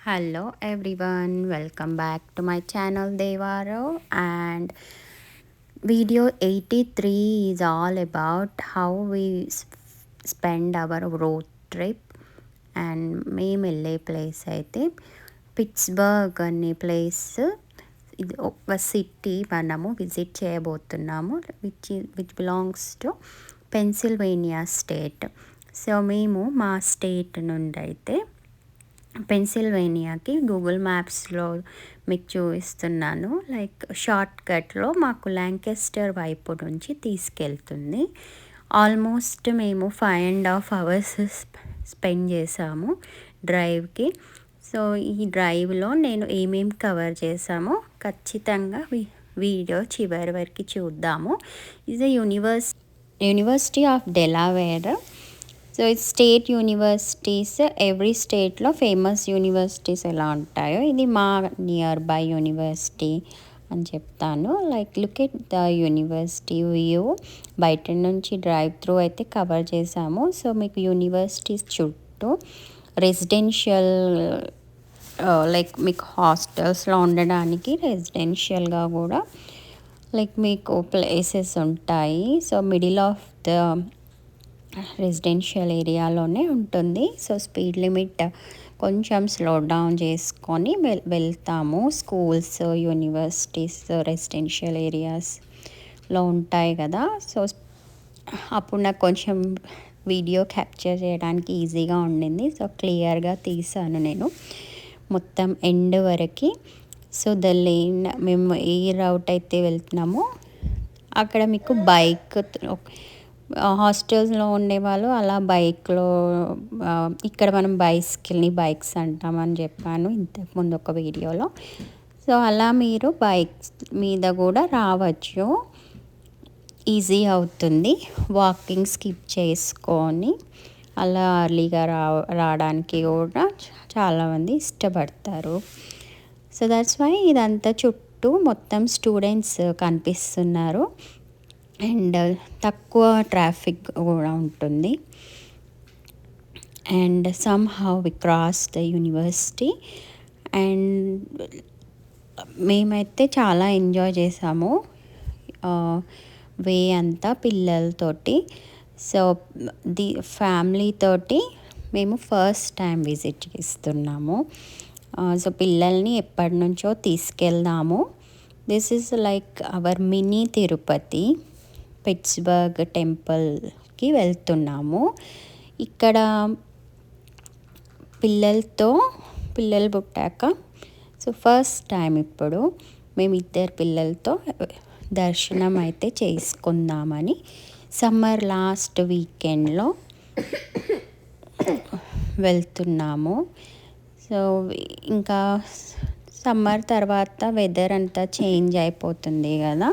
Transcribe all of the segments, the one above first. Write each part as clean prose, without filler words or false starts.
Hello everyone, welcome back to my channel Devaro, and video 83 is all about how we spend our road trip. And మేము వెళ్ళే place అయితే Pittsburgh అనే place. ఇది ఒక city మనము visit చేయబోతున్నాము, which belongs to Pennsylvania state. So మేము మా స్టేట్ నుండి అయితే పెన్సిల్వేనియాకి గూగుల్ మ్యాప్స్లో మీకు చూపిస్తున్నాను. లైక్ షార్ట్ కట్లో మాకు ల్యాంకెస్టర్ వైపు నుంచి తీసుకెళ్తుంది. ఆల్మోస్ట్ మేము 5.5 hours స్పెండ్ చేసాము డ్రైవ్కి. సో ఈ డ్రైవ్లో నేను ఏమేమి కవర్ చేసామో ఖచ్చితంగా వీడియో చివరి వరకు చూద్దాము. ఇది యూనివర్సిటీ ఆఫ్ డెలావేర్. సో ఇది స్టేట్ యూనివర్సిటీస్, ఎవ్రీ స్టేట్లో ఫేమస్ యూనివర్సిటీస్ ఎలా ఉంటాయో ఇది మా నియర్ బై యూనివర్సిటీ అని చెప్తాను. Like look at the university view. బయట నుంచి డ్రైవ్ త్రూ అయితే కవర్ చేసాము. సో మీకు యూనివర్సిటీస్ చుట్టూ రెసిడెన్షియల్, లైక్ మీకు హాస్టల్స్లో ఉండడానికి రెసిడెన్షియల్గా కూడా లైక్ మీకు ప్లేసెస్ ఉంటాయి. So middle of the residential ఏరియాలోనే ఉంటుంది. సో స్పీడ్ లిమిట్ కొంచెం స్లో డౌన్ చేసుకొని వెళ్తాము. స్కూల్స్, యూనివర్సిటీస్ రెసిడెన్షియల్ ఏరియాస్లో ఉంటాయి కదా. సో అప్పుడు నాకు కొంచెం వీడియో క్యాప్చర్ చేయడానికి ఈజీగా ఉండింది. సో క్లియర్గా తీసాను నేను మొత్తం ఎండ్ వరకు. సో ద లేన్, మేము ఏ రౌట్ అయితే వెళ్తున్నామో అక్కడ మీకు బైక్, హాస్టల్స్లో ఉండేవాళ్ళు అలా బైక్లో, ఇక్కడ మనం బైక్స్ అంటామని చెప్పాను ఇంతకుముందు ఒక వీడియోలో. సో అలా మీరు బైక్స్ మీద కూడా రావచ్చు, ఈజీ అవుతుంది. వాకింగ్ స్కిప్ చేసుకొని అలా అర్లీగా రావడానికి కూడా చాలామంది ఇష్టపడతారు. సో దట్స్ వై ఇదంతా చుట్టూ మొత్తం స్టూడెంట్స్ కనిపిస్తున్నారు అండ్ తక్కువ ట్రాఫిక్ కూడా ఉంటుంది. And somehow we cross the university. And మేమైతే చాలా ఎంజాయ్ చేసాము వే అంతా పిల్లలతోటి. సో ఫ్యామిలీతోటి మేము ఫస్ట్ టైం విజిట్ చేస్తున్నాము. సో పిల్లల్ని ఎప్పటి నుంచో తీసుకెళ్దాము. This is like our mini Tirupati. Pittsburgh టెంపుల్కి వెళ్తున్నాము. ఇక్కడ పిల్లలు పుట్టాక సో ఫస్ట్ టైం ఇప్పుడు మేము ఇద్దరు పిల్లలతో దర్శనం అయితే చేసుకుందామని సమ్మర్ లాస్ట్ వీకెండ్లో వెళ్తున్నాము. సో ఇంకా సమ్మర్ తర్వాత వెదర్ అంతా చేంజ్ అయిపోతుంది కదా,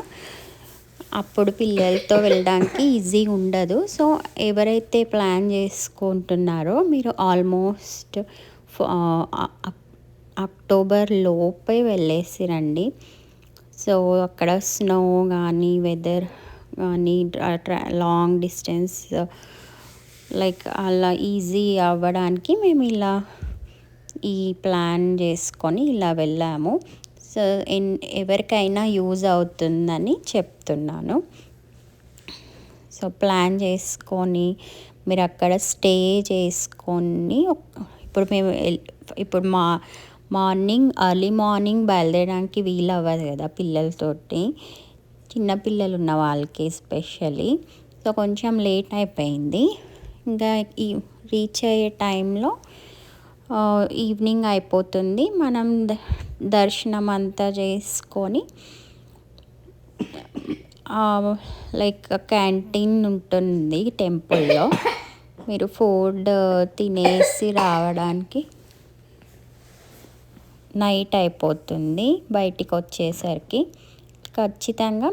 అప్పుడు పిల్లలతో వెళ్ళడానికి ఈజీ ఉండదు. సో ఎవరైతే ప్లాన్ చేసుకుంటున్నారో మీరు ఆల్మోస్ట్ అక్టోబర్ లోపే వెళ్ళేసిరండి. సో అక్కడ స్నో కానీ వెదర్ కానీ లాంగ్ డిస్టెన్స్ లైక్ అలా ఈజీ అవ్వడానికి మేము ఇలా ఈ ప్లాన్ చేసుకొని ఇలా వెళ్ళాము. సో ఎవరికైనా యూజ్ అవుతుందని చెప్తున్నాను. సో ప్లాన్ చేసుకొని మీరు అక్కడ స్టే చేసుకొని, ఇప్పుడు ఎర్లీ మార్నింగ్ బయలుదేరడానికి వీలు అవ్వదు కదా పిల్లలతోటి, చిన్నపిల్లలు ఉన్న వాళ్ళకి ఎస్పెషల్లీ. సో కొంచెం లేట్ అయిపోయింది. ఇంకా ఈ రీచ్ అయ్యే టైంలో ఈవినింగ్ అయిపోతుంది. మనం దర్శనం అంతా చేసుకొని లైక్ క్యాంటీన్ ఉంటుంది టెంపుల్లో, మీరు ఫుడ్ తినేసి రావడానికి నైట్ అయిపోతుంది. బయటికి వచ్చేసరికి ఖచ్చితంగా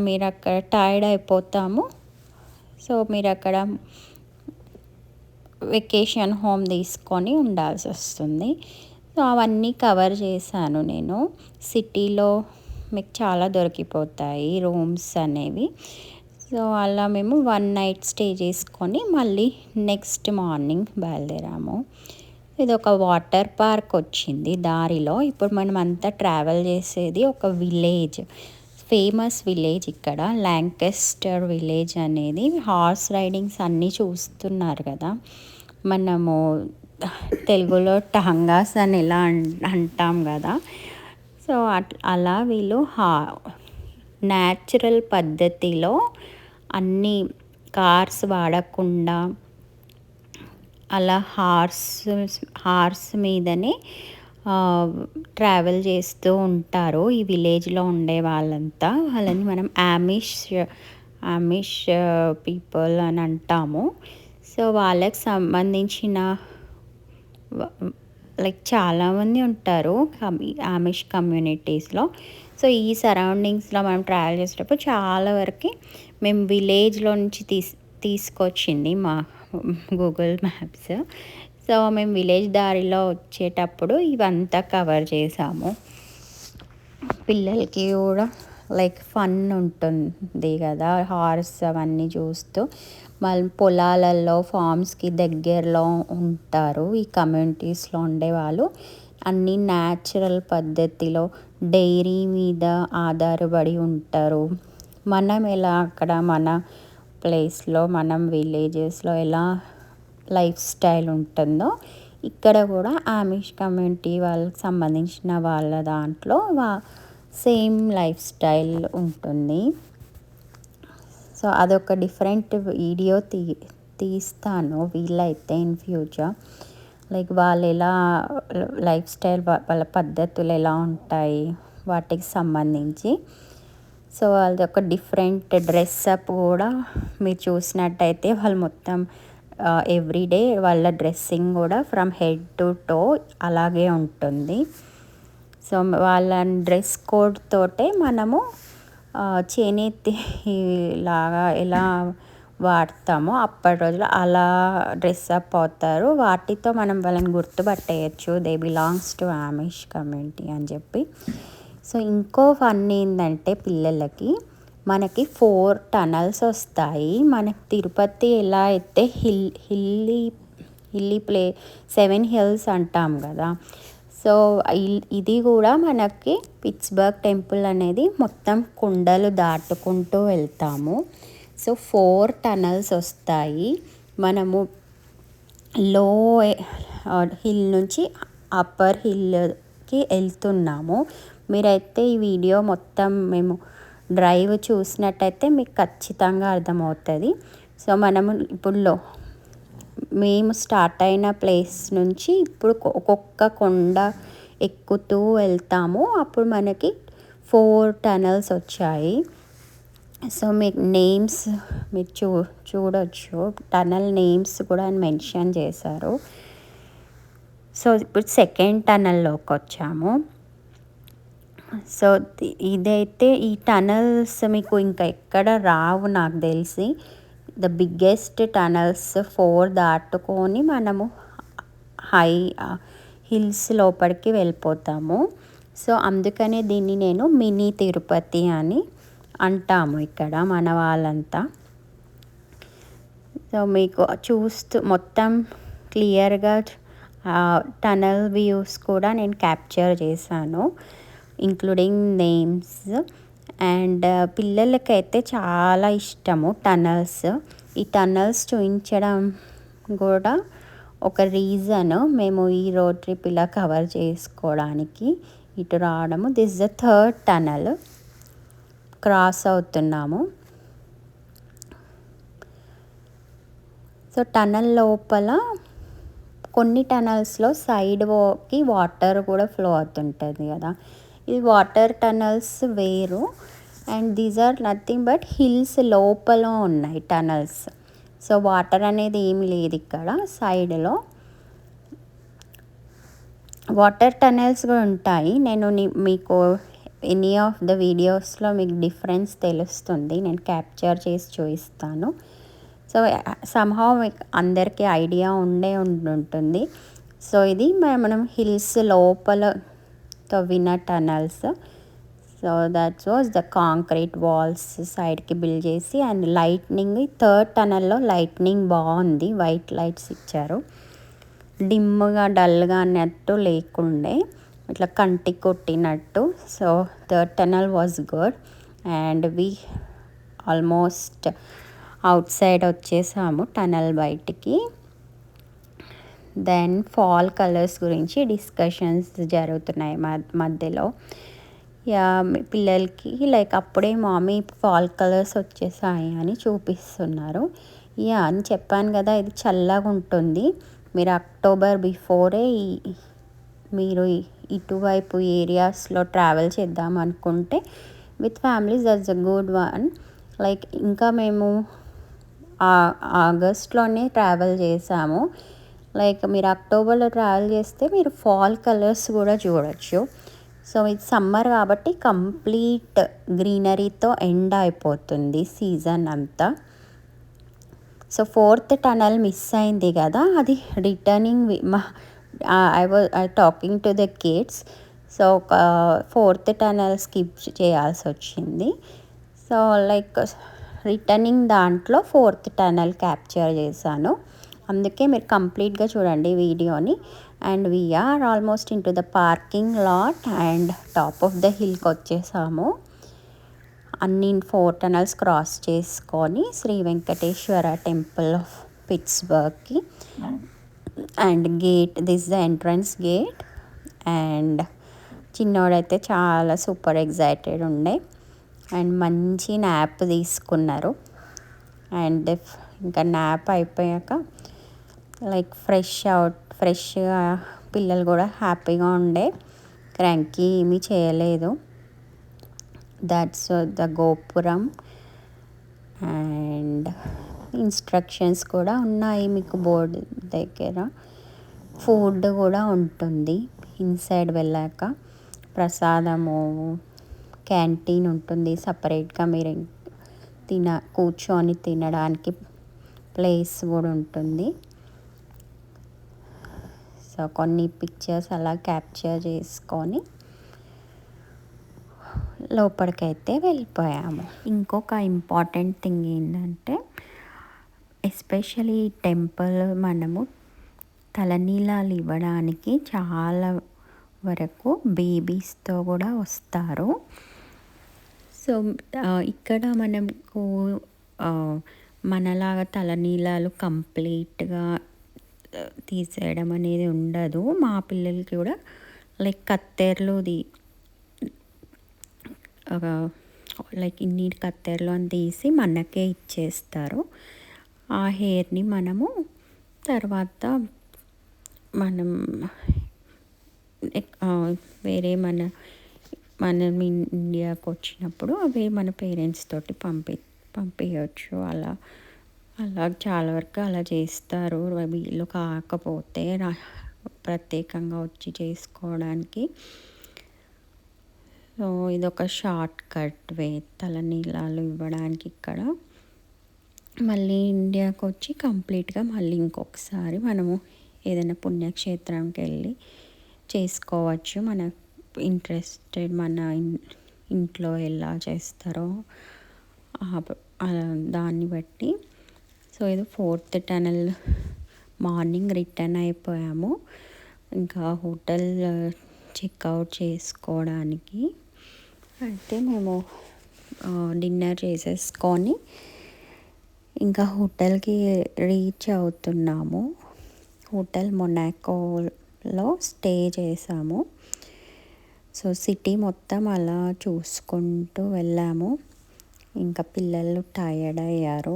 మీరు అక్కడ టైర్డ్ అయిపోతాము. సో మీరు అక్కడ వెకేషన్ హోమ్ తీసుకొని ఉండాల్సి వస్తుంది. సో అవన్నీ కవర్ చేశాను నేను. సిటీలో మీకు చాలా దొరికిపోతాయి రూమ్స్ అనేవి. సో అలా మేము 1 night స్టే చేసుకొని మళ్ళీ నెక్స్ట్ మార్నింగ్ బయలుదేరాము. ఇది ఒక వాటర్ పార్క్ వచ్చింది దారిలో. ఇప్పుడు మనం అంతా ట్రావెల్ చేసేది ఒక విలేజ్, ఫేమస్ విలేజ్ ఇక్కడ ల్యాంకెస్టర్ విలేజ్ అనేది. హార్స్ రైడింగ్స్ అన్నీ చూస్తున్నారు కదా, మనము తెలుగులో టహంగాస్ అని ఎలా అంటాం కదా. సో అలా వీళ్ళు న్యాచురల్ పద్ధతిలో అన్ని కార్స్ వాడకుండా అలా హార్స్ మీదనే ట్రావెల్ చేస్తూ ఉంటారు ఈ విలేజ్లో ఉండే వాళ్ళంతా. వాళ్ళని మనం ఆమిష్ పీపుల్ అని అంటాము. సో వాళ్ళకి సంబంధించిన లైక్ చాలామంది ఉంటారు ఆమిష్ కమ్యూనిటీస్లో. సో ఈ సరౌండింగ్స్లో మనం ట్రావెల్ చేసేటప్పుడు చాలా వరకు మేము విలేజ్లో నుంచి తీసుకొచ్చింది మా గూగుల్ మ్యాప్స్. సో మేము విలేజ్ దారిలో వచ్చేటప్పుడు ఇవంతా కవర్ చేసాము. పిల్లలకి కూడా లైక్ ఫన్ ఉంటుంది కదా, హార్స్ అవన్నీ చూస్తూ. మళ్ళీ పొలాలలో ఫార్మ్స్కి దగ్గరలో ఉంటారు ఈ కమ్యూనిటీస్లో ఉండేవాళ్ళు. అన్నీ న్యాచురల్ పద్ధతిలో డైరీ మీద ఆధారపడి ఉంటారు. మనం ఎలా అక్కడ మన ప్లేస్లో మనం విలేజెస్లో ఎలా లైఫ్ స్టైల్ ఉంటుందో ఇక్కడ కూడా ఆమిష్ కమ్యూనిటీ వాళ్ళకి సంబంధించిన వాళ్ళ దాంట్లో సేమ్ లైఫ్ స్టైల్ ఉంటుంది. సో అదొక డిఫరెంట్ వీడియో తీస్తాను వీలైతే ఇన్ ఫ్యూచర్. లైక్ వాళ్ళు ఎలా లైఫ్ స్టైల్ వాళ్ళ పద్ధతులు ఎలా ఉంటాయి వాటికి సంబంధించి. సో వాళ్ళది ఒక డిఫరెంట్ డ్రెస్అప్ కూడా మీరు చూసినట్టయితే వాళ్ళు మొత్తం ఎవ్రీడే వాళ్ళ డ్రెస్సింగ్ కూడా ఫ్రమ్ హెడ్ టు టో అలాగే ఉంటుంది. సో వాళ్ళ డ్రెస్ కోడ్ తోటే మనము చేనేతి లాగా ఎలా వాడతామో అప్పటి రోజులు అలా డ్రెస్అప్ అవుతారు. వాటితో మనం వాళ్ళని గుర్తుపట్టేయచ్చు, they belongs to Amish community అని చెప్పి. సో ఇంకో ఫన్ ఏంటంటే పిల్లలకి మనకి 4 టనల్స్ వస్తాయి. మనకి తిరుపతి ఎలా అయితే హిల్లీ 7 హిల్స్ అంటాం కదా. సో ఇది కూడా మనకి పిట్స్బర్గ్ టెంపుల్ అనేది మొత్తం కొండలు దాటుకుంటూ వెళ్తాము. సో 4 టనల్స్ వస్తాయి. మనము లో హిల్ నుంచి అప్పర్ హిల్కి వెళ్తున్నాము. మీరైతే ఈ వీడియో మొత్తం మేము డ్రైవ్ చూసినట్టయితే మీకు ఖచ్చితంగా అర్థమవుతుంది. సో మనము ఇప్పుడు మేము స్టార్ట్ అయిన ప్లేస్ నుంచి ఇప్పుడు ఒక్కొక్క కొండ ఎక్కుతూ వెళ్తాము. అప్పుడు మనకి 4 టనల్స్ వచ్చాయి. సో మీకు నేమ్స్ మీరు చూడొచ్చు, టనల్ నేమ్స్ కూడా మెన్షన్ చేశారు. సో ఇప్పుడు సెకండ్ టనల్లోకి వచ్చాము. సో ఇదైతే ఈ టనల్స్ మీకు ఇంకా ఎక్కడ రావు నాకు తెలిసి. ద బిగ్గెస్ట్ టనల్స్ 4 దాటుకొని మనము హై హిల్స్ లోపలికి వెళ్ళిపోతాము. సో అందుకనే దీన్ని నేను మినీ తిరుపతి అని అంటాము ఇక్కడ మన వాళ్ళంతా. సో మీకు చూస్తూ మొత్తం క్లియర్గా టనల్ వ్యూస్ కూడా నేను క్యాప్చర్ చేశాను, ఇంక్లూడింగ్ నేమ్స్. అండ్ పిల్లలకైతే చాలా ఇష్టము టనల్స్. ఈ టనల్స్ చూపించడం కూడా ఒక రీజన్ మేము ఈ రోడ్ ట్రిప్ ఇలా కవర్ చేసుకోవడానికి ఇటు రావడము. This is the 3rd tunnel cross అవుతున్నాము. సో టనల్ లోపల కొన్ని టనల్స్లో సైడ్కి వాటర్ కూడా ఫ్లో అవుతుంటుంది కదా. ఇది వాటర్ టనల్స్ వేరు. And these are nothing but hills లోపల ఉన్నాయి టనల్స్. సో వాటర్ అనేది ఏమి లేదు ఇక్కడ. సైడ్లో వాటర్ టనల్స్ కూడా ఉంటాయి. నేను మీకు ఎనీ ఆఫ్ ద వీడియోస్లో మీకు డిఫరెన్స్ తెలుస్తుంది, నేను క్యాప్చర్ చేసి చూపిస్తాను. సో సమ్హౌ మీకు అందరికీ ఐడియా ఉంటుంది. సో ఇది మనం హిల్స్ లోపల తవ్విన tunnels. So that was the concrete walls సైడ్కి బిల్డ్ చేసి. అండ్ లైట్నింగ్ 3rd టనల్లో లైట్నింగ్ బాగుంది, వైట్ లైట్స్ ఇచ్చారు. డిమ్గా డల్గా అన్నట్టు లేకుండే, ఇట్లా కంటికి కొట్టినట్టు. So the tunnel was good and we almost outside వచ్చేసాము టనల్ బయటికి. దెన్ ఫాల్ కలర్స్ గురించి డిస్కషన్స్ జరుగుతున్నాయి మధ్యలో. యా పిల్లలకి లైక్ అప్పుడే మమ్మీ ఫాల్ కలర్స్ వచ్చేసాయి అని చూపిస్తున్నారు. యా అని చెప్పాను కదా, ఇది చల్లగా ఉంటుంది. మీరు అక్టోబర్ బిఫోరే మీరు ఇటువైపు ఏరియాస్లో ట్రావెల్ చేద్దాం అనుకుంటే with families that's a good one. Like ఇంకా మేము ఆగస్ట్లోనే ట్రావెల్ చేసాము. లైక్ మీరు అక్టోబర్లో ట్రావెల్ చేస్తే మీరు ఫాల్ కలర్స్ కూడా చూడొచ్చు. సో ఇది సమ్మర్ కాబట్టి కంప్లీట్ గ్రీనరీతో ఎండ్ అయిపోతుంది సీజన్ అంతా. సో 4th టనల్ మిస్ అయింది కదా, అది returning I talking to the kids. So 4th tunnel skip చేయాల్సి వచ్చింది. సో లైక్ రిటర్నింగ్ దాంట్లో 4th టనల్ క్యాప్చర్ చేశాను. అందుకే మీరు కంప్లీట్గా చూడండి వీడియోని. And we're almost into the parking lot and top of the హిల్కి వచ్చేసాము. అన్ని 4 టనల్స్ క్రాస్ చేసుకొని శ్రీ వెంకటేశ్వర టెంపుల్ ఆఫ్ పిట్స్బర్గ్కి. And gate, this the entrance gate. And చిన్నోడైతే చాలా సూపర్ ఎగ్జైటెడ్ ఉండే అండ్ మంచి న్యాప్ తీసుకున్నారు. అండ్ ఇంకా న్యాప్ అయిపోయాక లైక్ ఫ్రెష్గా పిల్లలు కూడా హ్యాపీగా ఉండే, క్రాంకీ ఏమీ చేయలేదు. That's the gopuram. And instructions కూడా ఉన్నాయి మీకు బోర్డు దగ్గర. ఫుడ్ కూడా ఉంటుంది ఇన్సైడ్ వెళ్ళాక. ప్రసాదము, క్యాంటీన్ ఉంటుంది సపరేట్గా. మీరు కూర్చొని తినడానికి ప్లేస్ కూడా ఉంటుంది. సో కొన్ని పిక్చర్స్ అలా క్యాప్చర్ చేసుకొని లోపలికైతే వెళ్ళిపోయాము. ఇంకొక ఇంపార్టెంట్ థింగ్ ఏంటంటే, ఎస్పెషలీ టెంపుల్ మనము తలనీలాలు ఇవ్వడానికి చాలా వరకు బేబీస్తో కూడా వస్తారు. సో ఇక్కడ మనకు మనలాగా తలనీలాలు కంప్లీట్గా తీసేయడం అనేది ఉండదు. మా పిల్లలకి కూడా లైక్ కత్తెరలోది లైక్ ఇన్ని కత్తెరలో అని తీసి మనకే ఇచ్చేస్తారు. ఆ హెయిర్ని మనము తర్వాత మనం వేరే మనం ఇండియాకి వచ్చినప్పుడు అవి మన పేరెంట్స్ తోటి పంపించవచ్చు. అలా చాలా వరకు అలా చేస్తారు. వీళ్ళు కాకపోతే ప్రత్యేకంగా వచ్చి చేసుకోవడానికి. సో ఇదొక షార్ట్ కట్ వే తలనీలాలు ఇవ్వడానికి. ఇక్కడ మళ్ళీ ఇండియాకి వచ్చి కంప్లీట్గా మళ్ళీ ఇంకొకసారి మనము ఏదైనా పుణ్యక్షేత్రంకి వెళ్ళి చేసుకోవచ్చు. మన ఇంట్రెస్టెడ్ మన ఇంట్లో ఎలా చేస్తారో దాన్ని బట్టి. సో ఇది 4th టనల్. మార్నింగ్ రిటర్న్ అయిపోయాము ఇంకా హోటల్ చెక్అవుట్ చేసుకోవడానికి. అయితే మేము డిన్నర్ చేసేసుకొని ఇంకా హోటల్కి రీచ్ అవుతున్నాము. హోటల్ మొనాకోలో స్టే చేసాము. సో సిటీ మొత్తం అలా చూసుకుంటూ వెళ్ళాము. ఇంకా పిల్లలు టయర్డ్ అయ్యారు.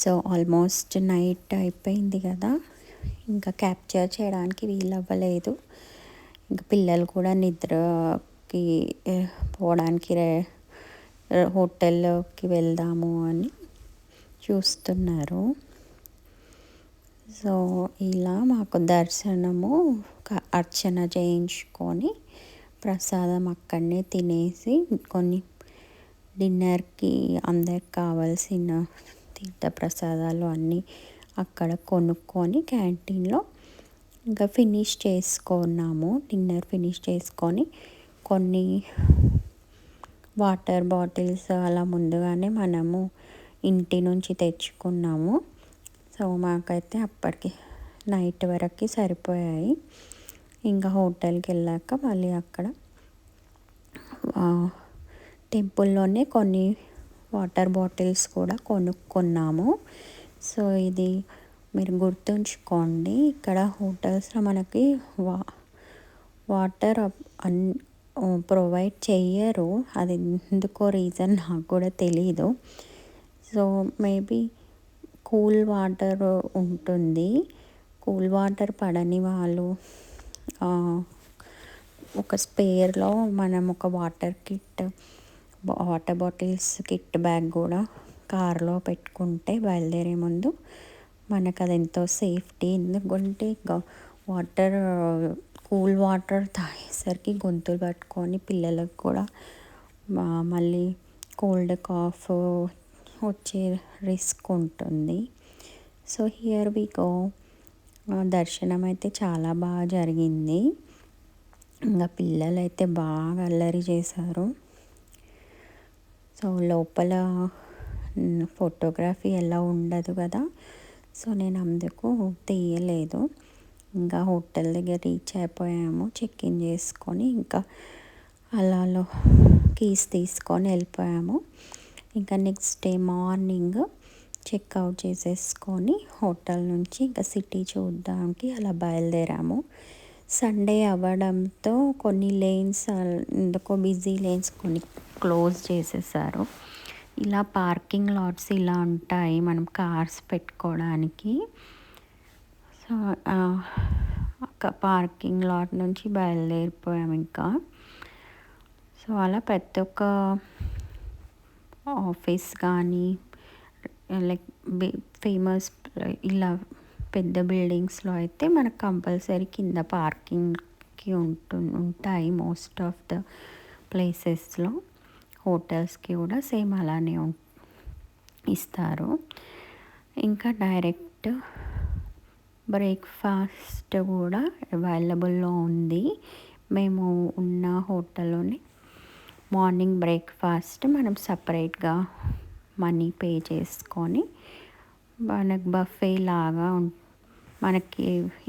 సో ఆల్మోస్ట్ నైట్ అయిపోయింది కదా, ఇంకా క్యాప్చర్ చేయడానికి వీలవ్వలేదు. ఇంకా పిల్లలు కూడా నిద్రకి పోవడానికి హోటల్లోకి వెళ్దాము అని చూస్తున్నారు. సో ఇలా మాకు దర్శనము, అర్చన చేయించుకొని ప్రసాదం అక్కడనే తినేసి కొన్ని డిన్నర్కి అందరికి కావాల్సిన తీర్థ ప్రసాదాలు అన్నీ అక్కడ కొనుక్కొని క్యాంటీన్లో ఇంకా ఫినిష్ చేసుకున్నాము. డిన్నర్ ఫినిష్ చేసుకొని కొన్ని వాటర్ బాటిల్స్ అలా ముందుగానే మనము ఇంటి నుంచి తెచ్చుకున్నాము. సో మాకైతే అప్పటికి నైట్ వరకు సరిపోయాయి. ఇంకా హోటల్కి వెళ్ళాక మళ్ళీ అక్కడ టెంపుల్లోనే కొన్ని వాటర్ బాటిల్స్ కూడా కొనుక్కున్నాము. సో ఇది మీరు గుర్తుంచుకోండి, ఇక్కడ హోటల్స్లో మనకి వాటర్ ప్రొవైడ్ చెయ్యరు. అది ఎందుకో రీజన్ నాకు కూడా తెలీదు. సో మేబీ కూల్ వాటర్ ఉంటుంది. కూల్ వాటర్ పడని వాళ్ళు ఒక స్పేర్లో మనం ఒక వాటర్ బాటిల్స్ కిట్ బ్యాగ్ కూడా కార్లో పెట్టుకుంటే బయలుదేరే ముందు మనకు అది ఎంతో సేఫ్టీ. ఎందుకంటే కూల్ వాటర్ తాగేసరికి గొంతులు పట్టుకొని పిల్లలకు కూడా మళ్ళీ కోల్డ్ కాఫ్ వచ్చే రిస్క్ ఉంటుంది. So here we go. దర్శనం అయితే చాలా బాగా జరిగింది. ఇంకా పిల్లలు అయితే బాగా అల్లరి చేశారు. సో లోపల ఫోటోగ్రఫీ ఎలా ఉండదు కదా, సో నేను అందుకు తీయలేదు. ఇంకా హోటల్ దగ్గర రీచ్ అయిపోయాము. చెక్ ఇన్ చేసుకొని ఇంకా అలాలో కీస్ తీసుకొని వెళ్ళిపోయాము. ఇంకా నెక్స్ట్ డే మార్నింగ్ చెక్అవుట్ చేసేసుకొని హోటల్ నుంచి ఇంకా సిటీ చూడడానికి అలా బయలుదేరాము. సండే అవ్వడంతో కొన్ని లేన్స్ ఎందుకో బిజీ లేన్స్ కొన్ని క్లోజ్ చేసేసారు. ఇలా పార్కింగ్ లాట్స్ ఇలా ఉంటాయి మనం కార్స్ పెట్టుకోవడానికి. సో పార్కింగ్ లాట్ నుంచి బయలుదేరిపోయాము ఇంకా. సో అలా ప్రతి ఒక్క ఆఫీస్ కానీ లైక్ ఫేమస్ ఇలా పెద్ద బిల్డింగ్స్లో అయితే మనకు కంపల్సరీ కింద పార్కింగ్కి ఉంటాయి మోస్ట్ ఆఫ్ ద ప్లేసెస్లో. హోటల్స్కి కూడా సేమ్ అలానే ఇస్తారు. ఇంకా డైరెక్ట్ బ్రేక్ఫాస్ట్ కూడా అవైలబుల్లో ఉంది. మేము ఉన్న హోటల్లోనే మార్నింగ్ బ్రేక్ఫాస్ట్ మనం సపరేట్గా మనీ పే చేసుకొని మనకు బఫే లాగా మనకి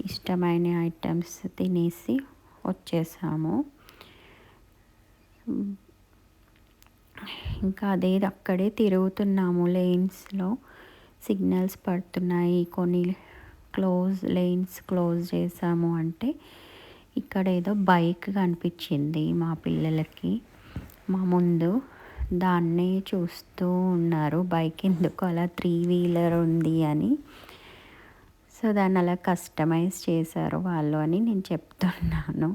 ఇష్టమైన ఐటమ్స్ తినేసి వచ్చేసాము. ఇంకా అక్కడే తిరుగుతున్నాము. లేన్స్లో సిగ్నల్స్ పడుతున్నాయి, కొన్ని లేన్స్ క్లోజ్ చేసాము అంటే ఇక్కడ ఏదో బైక్ కనిపించింది మా పిల్లలకి మా ముందు. దాన్నే చూస్తూ ఉన్నారు, బైక్ ఎందుకు అలా 3 వీలర్ ఉంది అని. సో దాన్ని అలా కస్టమైజ్ చేశారు వాళ్ళు అని నేను చెప్తున్నాను.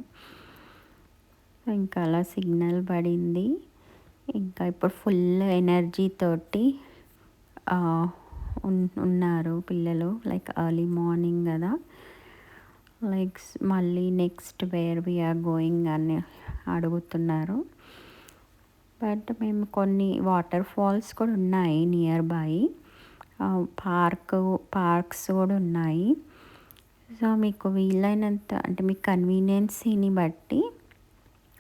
ఇంకా అలా సిగ్నల్ పడింది. ఇంకా ఇప్పుడు ఫుల్ ఎనర్జీ తోటి ఉన్నారు పిల్లలు. లైక్ ఎర్లీ మార్నింగ్ కదా, లైక్ మళ్ళీ నెక్స్ట్ వేర్ వీఆర్ గోయింగ్ అని అడుగుతున్నారు. బట్ మేము కొన్ని వాటర్ ఫాల్స్ కూడా ఉన్నాయి నియర్ బై, పార్క్స్ కూడా ఉన్నాయి. సో మీకు వీలైనంత అంటే మీ కన్వీనియన్సీని బట్టి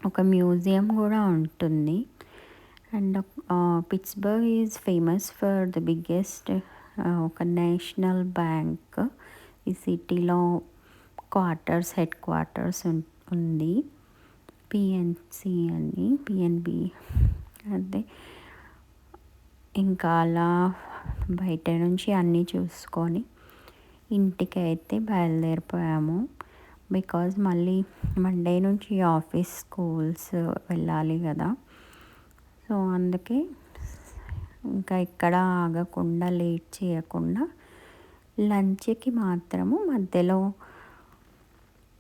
ఒక మ్యూజియం కూడా ఉంటుంది. And Pittsburgh is famous for the biggest ఒక నేషనల్ బ్యాంక్. ఈ సిటీలో హెడ్ క్వార్టర్స్ ఉంది, పిఎన్సి అని, పిఎన్బి. అదే ఇంకా అలా బయట నుంచి అన్నీ చూసుకొని ఇంటికి అయితే బయలుదేరిపోయాము. బికాజ్ మళ్ళీ మండే నుంచి ఆఫీస్ స్కూల్స్ వెళ్ళాలి కదా. సో అందుకే ఇంకా ఇక్కడ ఆగకుండా లేట్ చేయకుండా లంచ్కి మాత్రము మధ్యలో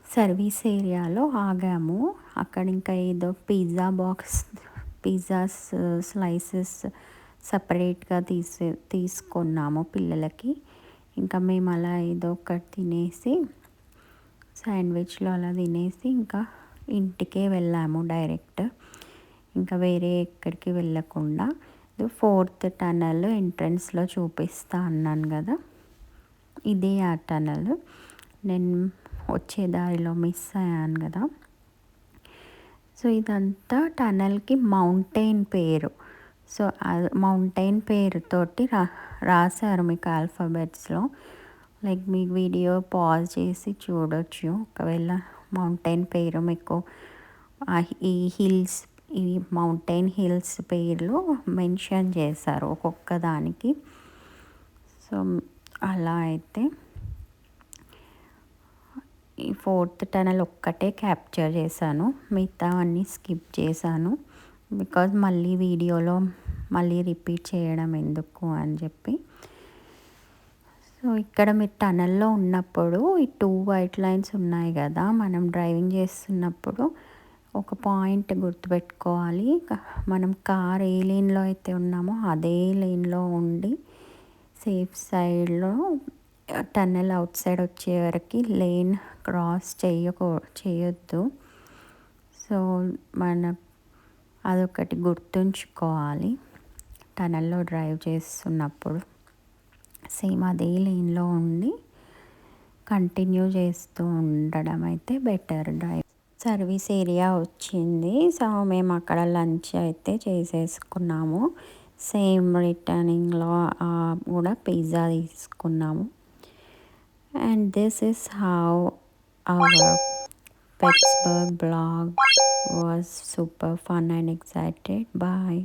సర్వీస్ ఏరియాలో ఆగాము. అక్కడ ఇంకా ఏదో పిజ్జాస్ స్లైసెస్ సపరేట్గా తీసుకున్నాము పిల్లలకి. ఇంకా మేము అలా ఏదో ఒకటి తినేసి శాండ్విచ్లో అలా తినేసి ఇంకా ఇంటికే వెళ్ళాము డైరెక్ట్. ఇంకా వేరే ఎక్కడికి వెళ్ళకుండా. 4th టనల్ ఎంట్రన్స్లో చూపిస్తా అన్నాను కదా, ఇదే ఆ టనల్. నేను వచ్చే దారిలో మిస్ అయ్యాను కదా. సో ఇదంతా టనల్కి మౌంటైన్ పేరు. సో మౌంటైన్ పేరుతోటి రాశారు మీకు ఆల్ఫాబెట్స్లో. లైక్ మీ వీడియో పాజ్ చేసి చూడొచ్చు. ఒకవేళ మౌంటైన్ పేరు మీకు ఈ హిల్స్ ఈ మౌంటైన్ హిల్స్ పేర్లు మెన్షన్ చేశారు ఒక్కొక్క దానికి. సో అలా అయితే ఈ ఫోర్త్ టనల్ ఒక్కటే క్యాప్చర్ చేశాను, మిగతా అన్నీ స్కిప్ చేశాను. బికాజ్ మళ్ళీ వీడియోలో మళ్ళీ రిపీట్ చేయడం ఎందుకు అని చెప్పి. సో ఇక్కడ మీరు టనల్లో ఉన్నప్పుడు ఈ 2 వైట్ లైన్స్ ఉన్నాయి కదా, మనం డ్రైవింగ్ చేస్తున్నప్పుడు ఒక పాయింట్ గుర్తుపెట్టుకోవాలి. మనం కార్ ఏ లేన్లో అయితే ఉన్నామో అదే లేన్లో ఉండి సేఫ్ సైడ్లో టన్నెల్ అవుట్ సైడ్ వచ్చే వరకు లేన్ క్రాస్ చేయొద్దు. సో అదొకటి గుర్తుంచుకోవాలి టనల్లో డ్రైవ్ చేస్తున్నప్పుడు. సేమ్ అదే లేన్లో ఉండి కంటిన్యూ చేస్తూ ఉండడం అయితే బెటర్. డ్రైవ్ సర్వీస్ ఏరియా వచ్చింది. సో మేము అక్కడ లంచ్ అయితే చేసేసుకున్నాము. సేమ్ రిటర్నింగ్లో కూడా పిజ్జా తీసుకున్నాము. And this is how our Pittsburgh blog was super fun and excited. Bye.